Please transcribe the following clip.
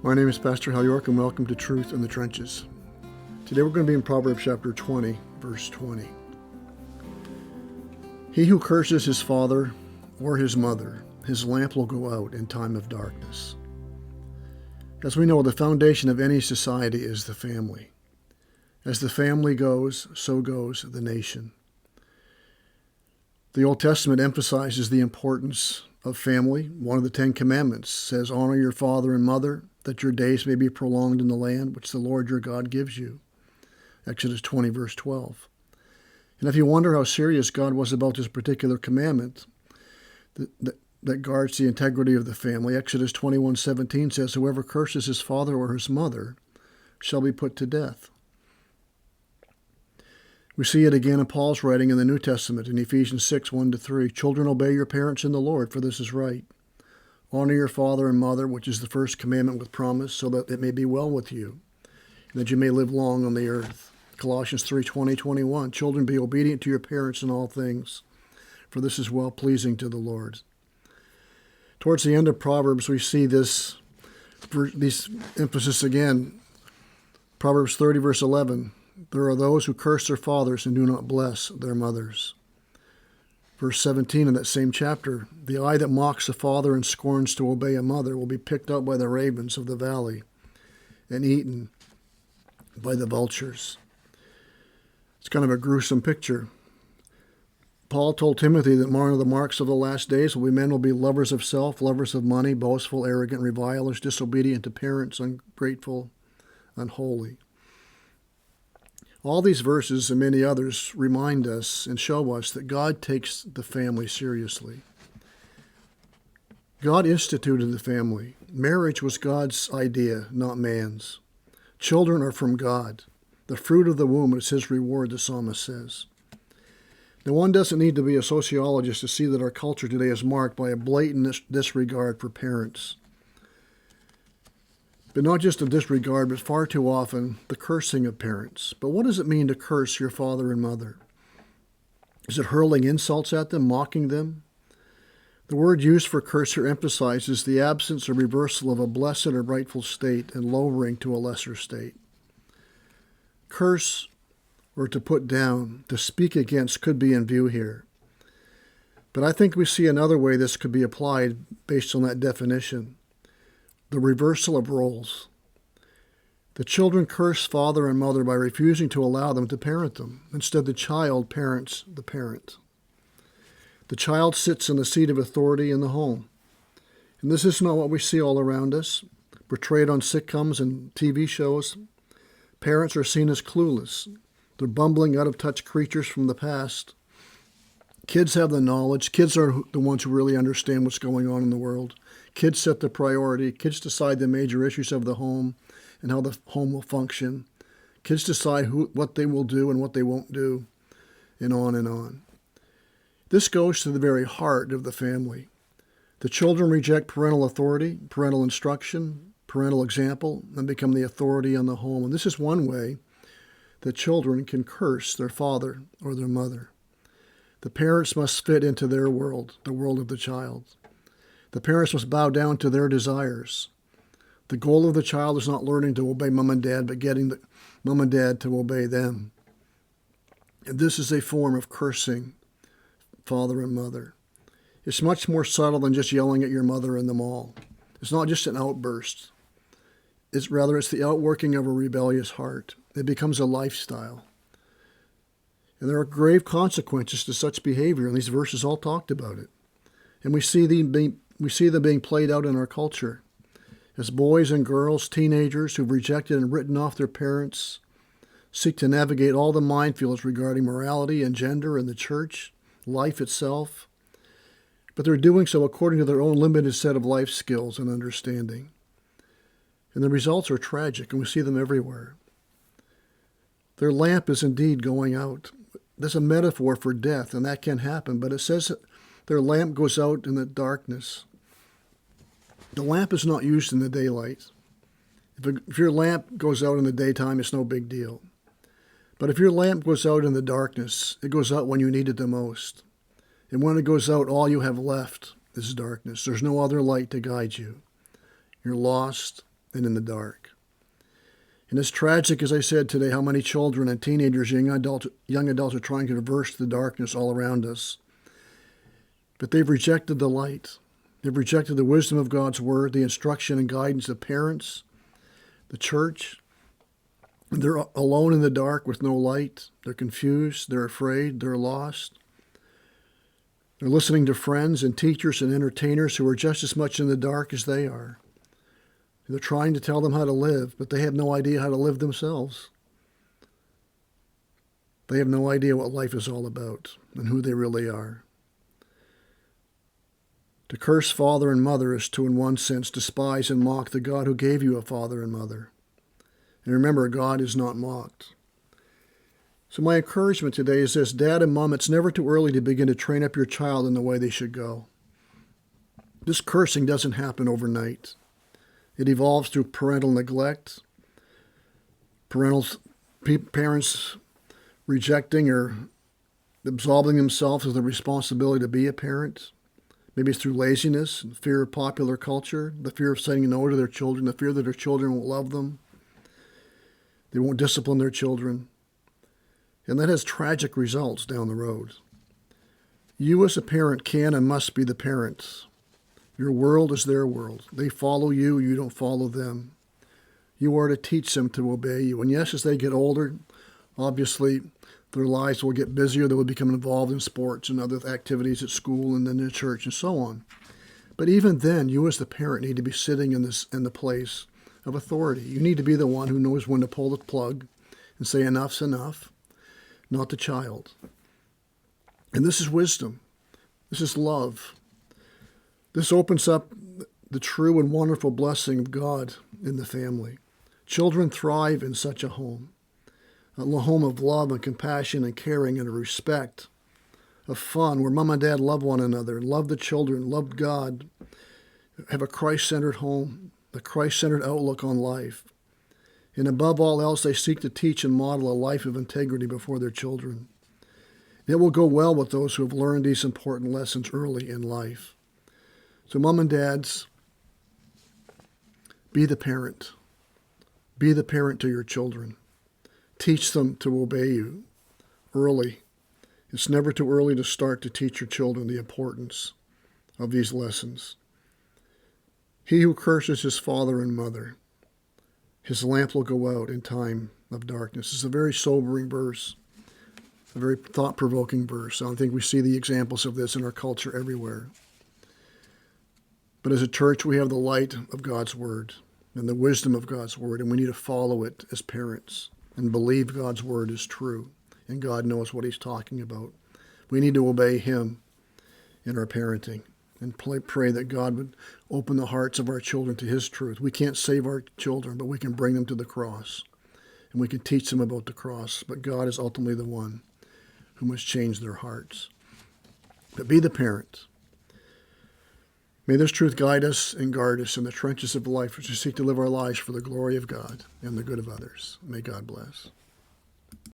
My name is Pastor Hal York, and welcome to Truth in the Trenches. Today we're going to be in Proverbs chapter 20, verse 20. He who curses his father or his mother, his lamp will go out in time of darkness. As we know, the foundation of any society is the family. As the family goes, so goes the nation. The Old Testament emphasizes the importance of family. One of the Ten Commandments says, "Honor your father and mother, that your days may be prolonged in the land which the Lord your God gives you." Exodus 20, verse 12. And if you wonder how serious God was about this particular commandment that guards the integrity of the family, Exodus 21:17 says, "Whoever curses his father or his mother shall be put to death." We see it again in Paul's writing in the New Testament in Ephesians 6, 1-3. "Children, obey your parents in the Lord, for this is right. Honor your father and mother, which is the first commandment with promise, so that it may be well with you, and that you may live long on the earth." Colossians 3:20-21. "Children, be obedient to your parents in all things, for this is well-pleasing to the Lord." Towards the end of Proverbs, we see this emphasis again. Proverbs 30, verse 11. "There are those who curse their fathers and do not bless their mothers." Verse 17 in that same chapter, "The eye that mocks a father and scorns to obey a mother will be picked up by the ravens of the valley and eaten by the vultures." It's kind of a gruesome picture. Paul told Timothy that one of the marks of the last days will be men will be lovers of self, lovers of money, boastful, arrogant, revilers, disobedient to parents, ungrateful, unholy. All these verses and many others remind us and show us that God takes the family seriously. God instituted the family. Marriage was God's idea, not man's. Children are from God. The fruit of the womb is his reward, the psalmist says. Now, one doesn't need to be a sociologist to see that our culture today is marked by a blatant disregard for parents. But not just a disregard, but far too often the cursing of parents. But what does it mean to curse your father and mother? Is it hurling insults at them, mocking them? The word used for curse here emphasizes the absence or reversal of a blessed or rightful state and lowering to a lesser state. Curse, or to put down, to speak against, could be in view here. But I think we see another way this could be applied based on that definition. The reversal of roles. The children curse father and mother by refusing to allow them to parent them. Instead, the child parents the parent. The child sits in the seat of authority in the home. And this is not what we see all around us. Portrayed on sitcoms and TV shows, parents are seen as clueless. They're bumbling, out-of-touch creatures from the past. Kids have the knowledge. Kids are the ones who really understand what's going on in the world. Kids set the priority. Kids decide the major issues of the home and how the home will function. Kids decide what they will do and what they won't do, and on and on. This goes to the very heart of the family. The children reject parental authority, parental instruction, parental example, and become the authority on the home. And this is one way that children can curse their father or their mother. The parents must fit into their world, the world of the child. The parents must bow down to their desires. The goal of the child is not learning to obey mom and dad, but getting mom and dad to obey them. And this is a form of cursing father and mother. It's much more subtle than just yelling at your mother in the mall. It's not just an outburst. It's the outworking of a rebellious heart. It becomes a lifestyle. And there are grave consequences to such behavior, and these verses all talked about it. And we see them being played out in our culture. As boys and girls, teenagers who've rejected and written off their parents seek to navigate all the minefields regarding morality and gender and the church, life itself. But they're doing so according to their own limited set of life skills and understanding. And the results are tragic, and we see them everywhere. Their lamp is indeed going out. There's a metaphor for death, and that can happen, but it says that their lamp goes out in the darkness. The lamp is not used in the daylight. If your lamp goes out in the daytime, it's no big deal. But if your lamp goes out in the darkness, it goes out when you need it the most. And when it goes out, all you have left is darkness. There's no other light to guide you. You're lost than in the dark. And it's tragic, as I said today, how many children and teenagers, young adults are trying to reverse the darkness all around us. But they've rejected the light. They've rejected the wisdom of God's word, the instruction and guidance of parents, the church. They're alone in the dark with no light. They're confused. They're afraid. They're lost. They're listening to friends and teachers and entertainers who are just as much in the dark as they are. They're trying to tell them how to live, but they have no idea how to live themselves. They have no idea what life is all about and who they really are. To curse father and mother is to, in one sense, despise and mock the God who gave you a father and mother. And remember, God is not mocked. So my encouragement today is this: Dad and Mom, it's never too early to begin to train up your child in the way they should go. This cursing doesn't happen overnight. It evolves through parental neglect, parents rejecting or absolving themselves of the responsibility to be a parent. Maybe it's through laziness, fear of popular culture, the fear of saying no to their children, the fear that their children won't love them. They won't discipline their children. And that has tragic results down the road. You as a parent can and must be the parent. Your world is their world. They follow you, you don't follow them. You are to teach them to obey you. And yes, as they get older, obviously their lives will get busier. They will become involved in sports and other activities at school and then in church and so on. But even then, you as the parent need to be sitting in the place of authority. You need to be the one who knows when to pull the plug and say enough's enough, not the child. And this is wisdom. This is love. This opens up the true and wonderful blessing of God in the family. Children thrive in such a home home of love and compassion and caring and respect, of fun, where mom and dad love one another, love the children, love God, have a Christ-centered home, a Christ-centered outlook on life. And above all else, they seek to teach and model a life of integrity before their children. It will go well with those who have learned these important lessons early in life. So mom and dads, be the parent. Be the parent to your children. Teach them to obey you early. It's never too early to start to teach your children the importance of these lessons. He who curses his father and mother, his lamp will go out in time of darkness. It's a very sobering verse, a very thought-provoking verse. I think we see the examples of this in our culture everywhere. But as a church, we have the light of God's word and the wisdom of God's word, and we need to follow it as parents and believe God's word is true, and God knows what he's talking about. We need to obey him in our parenting and pray that God would open the hearts of our children to his truth. We can't save our children, but we can bring them to the cross, and we can teach them about the cross, but God is ultimately the one who must change their hearts. But be the parent. May this truth guide us and guard us in the trenches of life as we seek to live our lives for the glory of God and the good of others. May God bless.